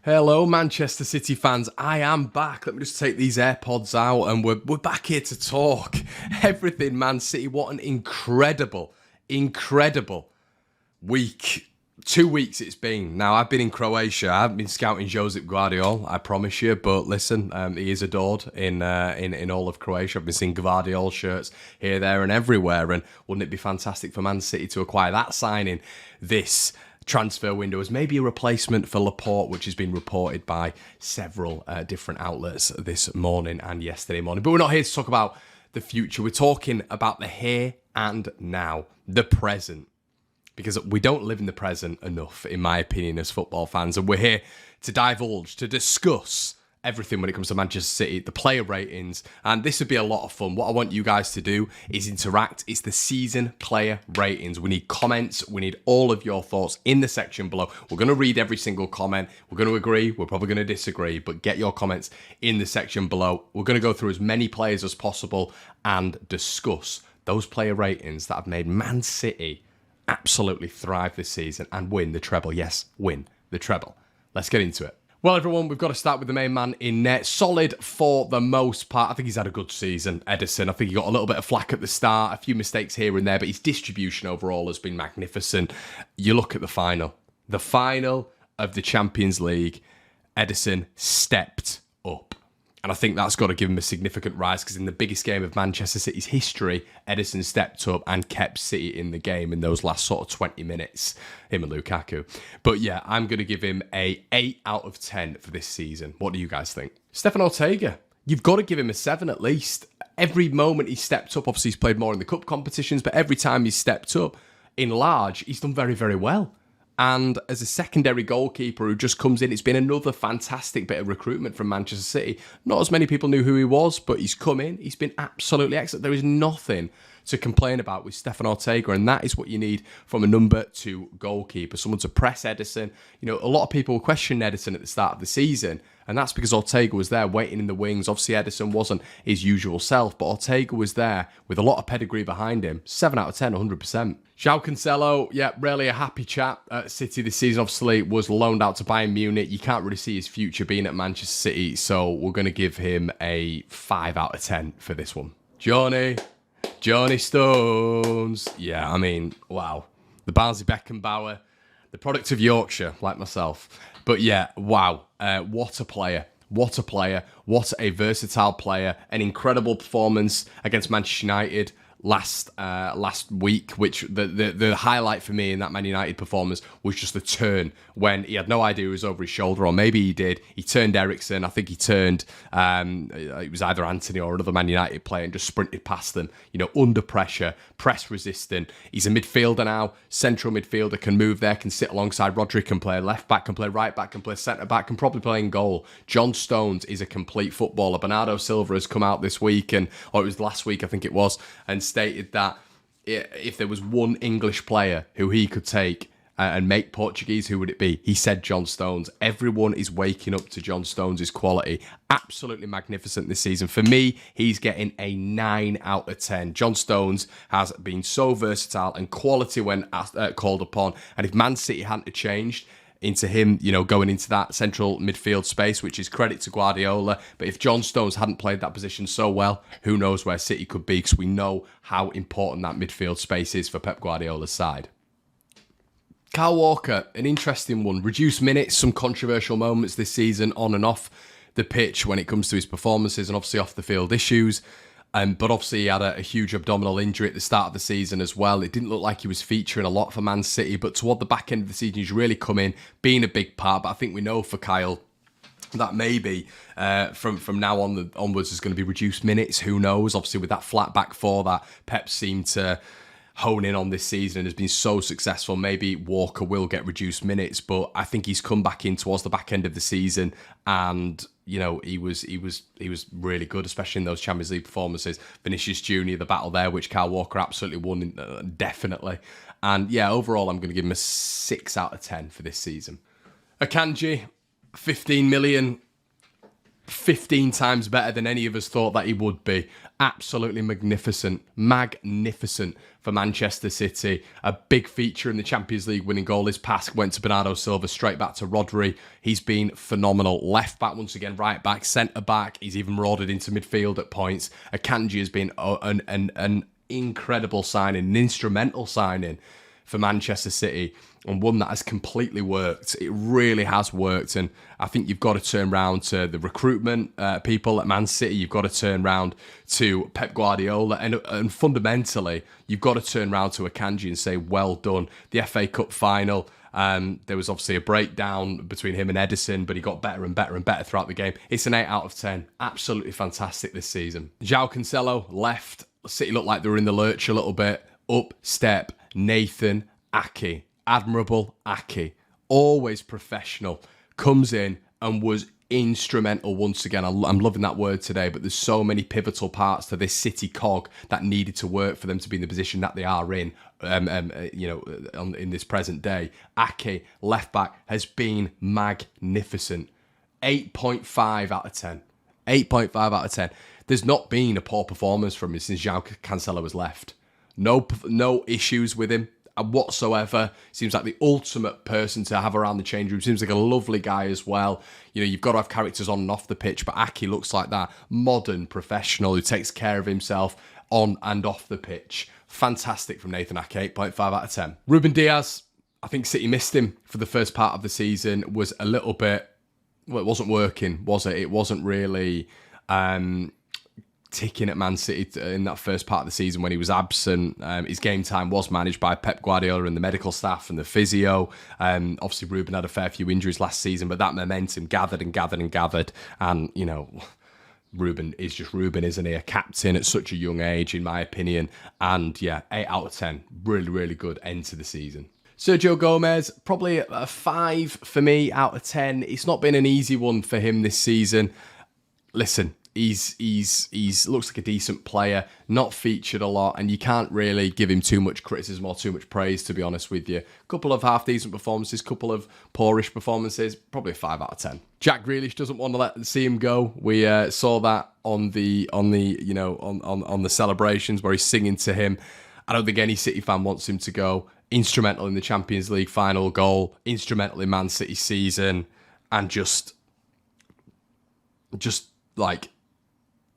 Hello, Manchester City fans. I am back. Let me just take these AirPods out and we're back here to talk everything Man City. What an incredible week. 2 weeks it's been. Now, I've been in Croatia. I haven't been scouting Josep Guardiola, I promise you. But listen, he is adored in all of Croatia. I've been seeing Guardiola shirts here, there and everywhere. And wouldn't it be fantastic for Man City to acquire that signing this transfer window as maybe a replacement for Laporte, which has been reported by several different outlets this morning and yesterday morning. But we're not here to talk about the future. We're talking about the here and now, the present. Because we don't live in the present enough, in my opinion, as football fans. And we're here to divulge, to discuss everything when it comes to Manchester City, the player ratings, and this would be a lot of fun. What I want you guys to do is interact. It's the season player ratings. We need comments. We need all of your thoughts in the section below. We're going to read every single comment. We're going to agree. We're probably going to disagree, but get your comments in the section below. We're going to go through as many players as possible and discuss those player ratings that have made Man City absolutely thrive this season and win the treble. Yes, win the treble. Let's get into it. Well, everyone, we've got to start with the main man in net. Solid for the most part. I think he's had a good season, Edison. I think he got a little bit of flack at the start, a few mistakes here and there, but his distribution overall has been magnificent. You look at the final of the Champions League, Edison stepped up. And I think that's got to give him a significant rise because in the biggest game of Manchester City's history, Edison stepped up and kept City in the game in those last sort of 20 minutes, him and Lukaku. But yeah, I'm going to give him a 8 out of 10 for this season. What do you guys think? Stefan Ortega, you've got to give him a 7 at least. Every moment he stepped up, obviously he's played more in the cup competitions, but every time he's stepped up in large, he's done very, very well. And as a secondary goalkeeper who just comes in, it's been another fantastic bit of recruitment from Manchester City. Not as many people knew who he was, but he's come in. He's been absolutely excellent. There is nothing to complain about with Stefan Ortega, and that is what you need from a number 2 goalkeeper, someone to press Edison. You know, a lot of people questioned Edison at the start of the season, and that's because Ortega was there waiting in the wings. Obviously, Edison wasn't his usual self, but Ortega was there with a lot of pedigree behind him. 7 out of 10, 100%. João Cancelo, yeah, really a happy chap at City this season. Obviously, was loaned out to Bayern Munich. You can't really see his future being at Manchester City, so we're going to give him a 5 out of 10 for this one. Johnny Stones. Yeah, I mean, wow. The Barnsley Beckenbauer, the product of Yorkshire, like myself. But yeah, wow. What a player. What a player. What a versatile player. An incredible performance against Manchester United last week, which the highlight for me in that Man United performance was just the turn when he had no idea it was over his shoulder, or maybe he did. He turned Eriksen. I think he turned, it was either Anthony or another Man United player, and just sprinted past them, you know, under pressure, press resistant. He's a midfielder now, central midfielder, can move there, can sit alongside RODRI, can play left back, can play right back, can play centre back, can probably play in goal. John Stones is a complete footballer. Bernardo Silva has come out this week, or it was last week, I think it was, and stated that if there was one English player who he could take and make Portuguese, who would it be? He said John Stones. Everyone is waking up to John Stones' quality. Absolutely magnificent this season. For me, he's getting a 9 out of 10. John Stones has been so versatile and quality when called upon. And if Man City hadn't changed into him, you know, going into that central midfield space, which is credit to Guardiola. But if John Stones hadn't played that position so well, who knows where City could be, because we know how important that midfield space is for Pep Guardiola's side. Kyle Walker, an interesting one. Reduced minutes, some controversial moments this season on and off the pitch when it comes to his performances and obviously off the field issues. But obviously he had a huge abdominal injury at the start of the season as well. It didn't look like he was featuring a lot for Man City, but toward the back end of the season, he's really come in, being a big part. But I think we know for Kyle that maybe from now onwards there's going to be reduced minutes. Who knows? Obviously with that flat back four that Pep seemed to hone in on this season and has been so successful, maybe Walker will get reduced minutes. But I think he's come back in towards the back end of the season, and you know, he was really good, especially in those Champions League performances. Vinicius Junior, the battle there, which Kyle Walker absolutely won, definitely. And yeah, overall, I'm going to give him a 6 out of 10 for this season. Akanji, 15 million. 15 times better than any of us thought that he would be. Absolutely magnificent for Manchester City. A big feature in the Champions League winning goal. His pass went to Bernardo Silva, straight back to RODRI. He's been phenomenal. Left back once again, right back, centre back. He's even marauded into midfield at points. Akanji has been an incredible signing, an instrumental signing for Manchester City, and one that has completely worked. It really has worked, and I think you've got to turn round to the recruitment people at Man City. You've got to turn round to Pep Guardiola, and fundamentally, you've got to turn round to Akanji and say, well done. The FA Cup final, there was obviously a breakdown between him and Edison, but he got better and better and better throughout the game. It's an 8 out of 10. Absolutely fantastic this season. João Cancelo left. City looked like they were in the lurch a little bit. Up step Nathan Ake. Admirable Ake. Always professional. Comes in and was instrumental once again. I'm loving that word today, but there's so many pivotal parts to this City cog that needed to work for them to be in the position that they are in, in this present day. Ake, left back, has been magnificent. 8.5 out of 10. 8.5 out of 10. There's not been a poor performance from him since João Cancelo has left. No issues with him whatsoever. Seems like the ultimate person to have around the change room. Seems like a lovely guy as well. You know, you've got to have characters on and off the pitch, but Ake looks like that modern professional who takes care of himself on and off the pitch. Fantastic from Nathan Ake, 8.5 out of 10. Ruben Diaz, I think City missed him for the first part of the season. Was a little bit, well, it wasn't working, was it? It wasn't really ticking at Man City in that first part of the season when he was absent. His game time was managed by Pep Guardiola and the medical staff and the physio. Obviously, Ruben had a fair few injuries last season, but that momentum gathered. And, you know, Ruben is just Ruben, isn't he? A captain at such a young age, in my opinion. And yeah, 8 out of 10. Really, really good end to the season. Sergio Gomez, probably a 5 for me out of 10. It's not been an easy one for him this season. Listen, he's looks like a decent player, not featured a lot, and you can't really give him too much criticism or too much praise, to be honest with you. Couple of half-decent performances, couple of poorish performances, probably a 5 out of 10. Jack Grealish doesn't want to see him go. We saw that on the celebrations where he's singing to him. I don't think any City fan wants him to go. Instrumental in the Champions League final goal, instrumental in Man City season, and just like,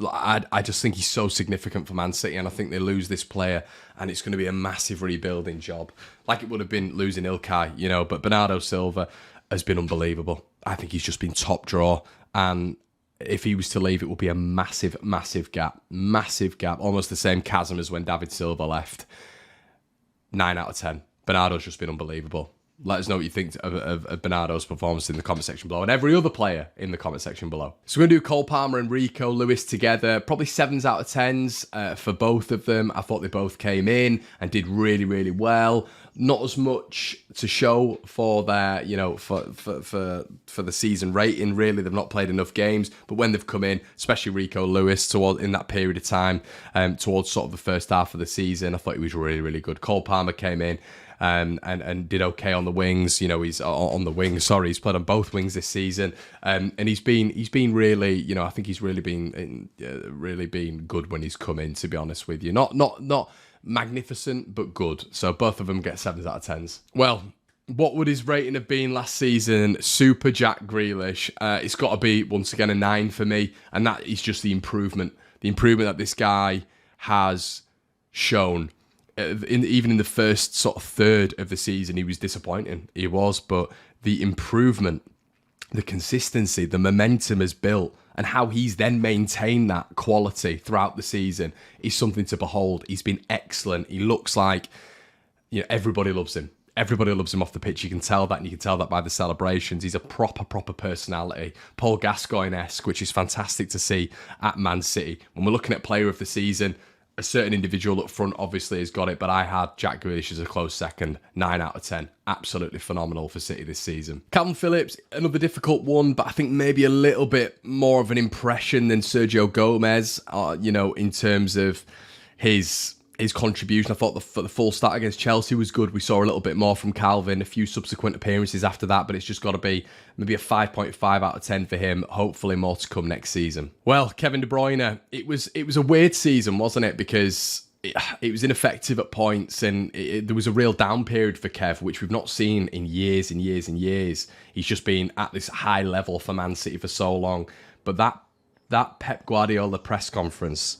I just think he's so significant for Man City, and I think they lose this player, and it's going to be a massive rebuilding job, like it would have been losing Ilkay, you know. But Bernardo Silva has been unbelievable. I think he's just been top draw, and if he was to leave, it would be a massive gap, almost the same chasm as when David Silva left. 9 out of 10. Bernardo's just been unbelievable. Let us know what you think of Bernardo's performance in the comment section below, and every other player in the comment section below. So we're going to do Cole Palmer and Rico Lewis together. Probably 7s out of 10s for both of them. I thought they both came in and did really, really well. Not as much to show for their, for the season rating, really. They've not played enough games, but when they've come in, especially Rico Lewis, in that period of time, towards sort of the first half of the season, I thought he was really, really good. Cole Palmer came in and did okay on the wings. He's on the wings. Sorry, he's played on both wings this season, and he's been really, I think he's really been good when he's come in. To be honest with you, not magnificent, but good. So both of them get 7s out of 10s. Well, what would his rating have been last season? Super Jack Grealish. It's got to be once again a 9 for me, and that is just the improvement that this guy has shown. Even in the first sort of third of the season, he was disappointing. He was, but the improvement, the consistency, the momentum has built, and how he's then maintained that quality throughout the season is something to behold. He's been excellent. He looks like, everybody loves him. Everybody loves him off the pitch. You can tell that, and you can tell that by the celebrations. He's a proper personality. Paul Gascoigne-esque, which is fantastic to see at Man City. When we're looking at player of the season, a certain individual up front obviously has got it, but I had Jack Grealish as a close second. 9 out of 10. Absolutely phenomenal for City this season. Calvin Phillips, another difficult one, but I think maybe a little bit more of an impression than Sergio Gomez, in terms of his his contribution. I thought the full start against Chelsea was good. We saw a little bit more from Calvin, a few subsequent appearances after that, but it's just got to be maybe a 5.5 out of 10 for him. Hopefully more to come next season. Well, Kevin De Bruyne, it was a weird season, wasn't it? Because it was ineffective at points, and there was a real down period for Kev, which we've not seen in years and years and years. He's just been at this high level for Man City for so long. But that Pep Guardiola press conference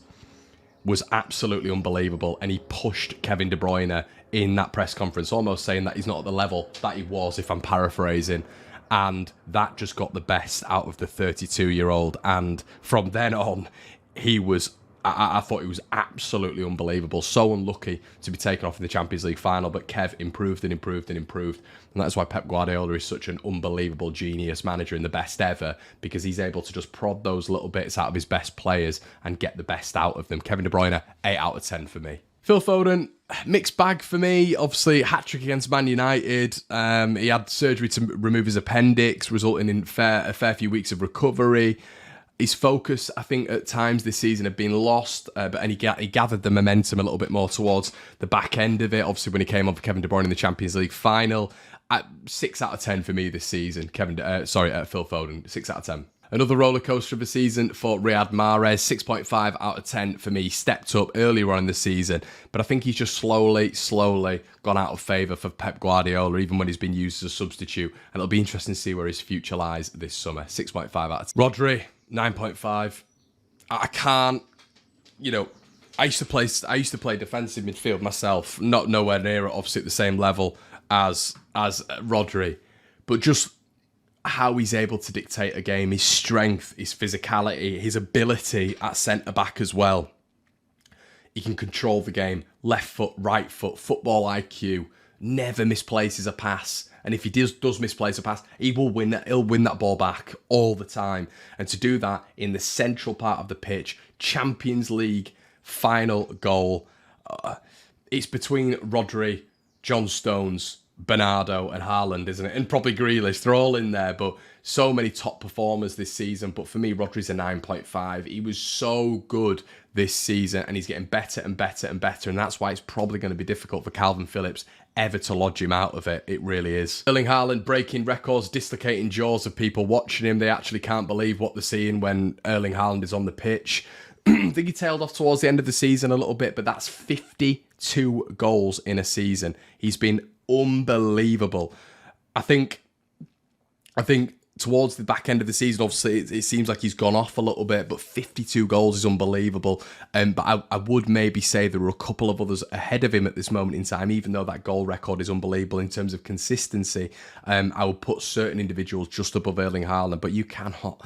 was absolutely unbelievable, and he pushed Kevin De Bruyne in that press conference, almost saying that he's not at the level that he was, if I'm paraphrasing, and that just got the best out of the 32-year-old, and from then on, he was... I thought he was absolutely unbelievable. So unlucky to be taken off in the Champions League final, but Kev improved and improved and improved. And that's why Pep Guardiola is such an unbelievable genius manager and the best ever, because he's able to just prod those little bits out of his best players and get the best out of them. Kevin De Bruyne, 8 out of 10 for me. Phil Foden, mixed bag for me. Obviously, hat-trick against Man United. He had surgery to remove his appendix, resulting in a fair few weeks of recovery. His focus, I think, at times this season had been lost, and he gathered the momentum a little bit more towards the back end of it. Obviously, when he came on for Kevin De Bruyne in the Champions League final, 6 out of 10 for me this season. Phil Foden, 6 out of 10. Another roller coaster of the season for Riyad Mahrez, 6.5 out of 10 for me. He stepped up earlier on in the season, but I think he's just slowly gone out of favour for Pep Guardiola, even when he's been used as a substitute. And it'll be interesting to see where his future lies this summer. 6.5 out of 10. RODRI, 9.5. I can't, I used to play defensive midfield myself, not nowhere near it, obviously at the same level as RODRI, but just how he's able to dictate a game, his strength, his physicality, his ability at centre back as well. He can control the game, left foot, right foot, football IQ, never misplaces a pass. And if he does misplace a pass, he'll win that ball back all the time. And to do that in the central part of the pitch, Champions League final goal, it's between RODRI, John Stones, Bernardo and Haaland, isn't it? And probably Grealish, they're all in there, but so many top performers this season. But for me, RODRI's a 9.5. He was so good this season, and he's getting better and better and better, and that's why it's probably going to be difficult for Calvin Phillips ever to lodge him out of it. It really is. Erling Haaland breaking records, dislocating jaws of people watching him. They actually can't believe what they're seeing when Erling Haaland is on the pitch. I think he tailed off towards the end of the season a little bit, but that's 52 goals in a season. He's been unbelievable. I think towards the back end of the season, obviously, it seems like he's gone off a little bit, but 52 goals is unbelievable. But I would maybe say there are a couple of others ahead of him at this moment in time, even though that goal record is unbelievable in terms of consistency. I would put certain individuals just above Erling Haaland, but you cannot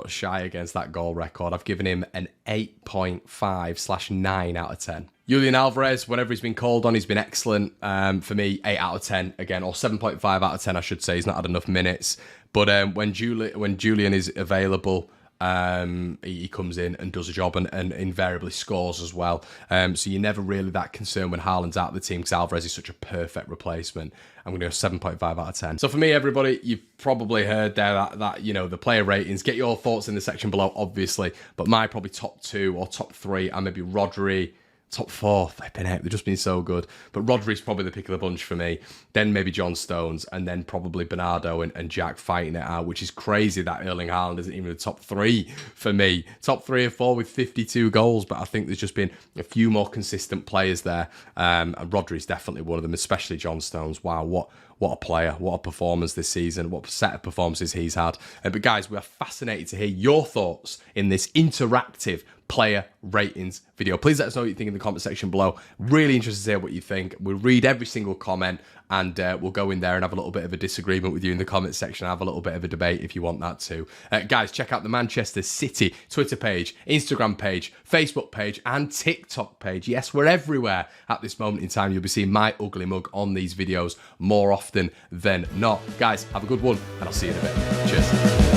shy against that goal record. I've given him an 8.5/9 out of 10. Julian Alvarez, whenever he's been called on, he's been excellent. For me, 8 out of 10 again, or 7.5 out of 10, I should say. He's not had enough minutes. But when Julian is available, he comes in and does a job and invariably scores as well. So you're never really that concerned when Haaland's out of the team, because Alvarez is such a perfect replacement. I'm going to go 7.5 out of 10. So for me, everybody, you've probably heard there that the player ratings. Get your thoughts in the section below, obviously. But my probably top 2 or top 3 are maybe RODRI. Top 4, they've just been so good. But RODRI's probably the pick of the bunch for me. Then maybe John Stones, and then probably Bernardo and Jack fighting it out, which is crazy that Erling Haaland isn't even the top 3 for me. Top 3 or 4 with 52 goals, but I think there's just been a few more consistent players there. And RODRI's definitely one of them, especially John Stones. Wow, what a player, what a performance this season, what set of performances he's had. But guys, we are fascinated to hear your thoughts in this interactive player ratings video. Please let us know what you think in the comment section below. Really interested to hear what you think. We'll read every single comment, and we'll go in there and have a little bit of a disagreement with you in the comment section, have a little bit of a debate if you want that too. Guys, check out the Manchester City Twitter page, Instagram page, Facebook page, and TikTok page. Yes, we're everywhere at this moment in time. You'll be seeing my ugly mug on these videos more often than not. Guys, have a good one, and I'll see you in a bit. Cheers.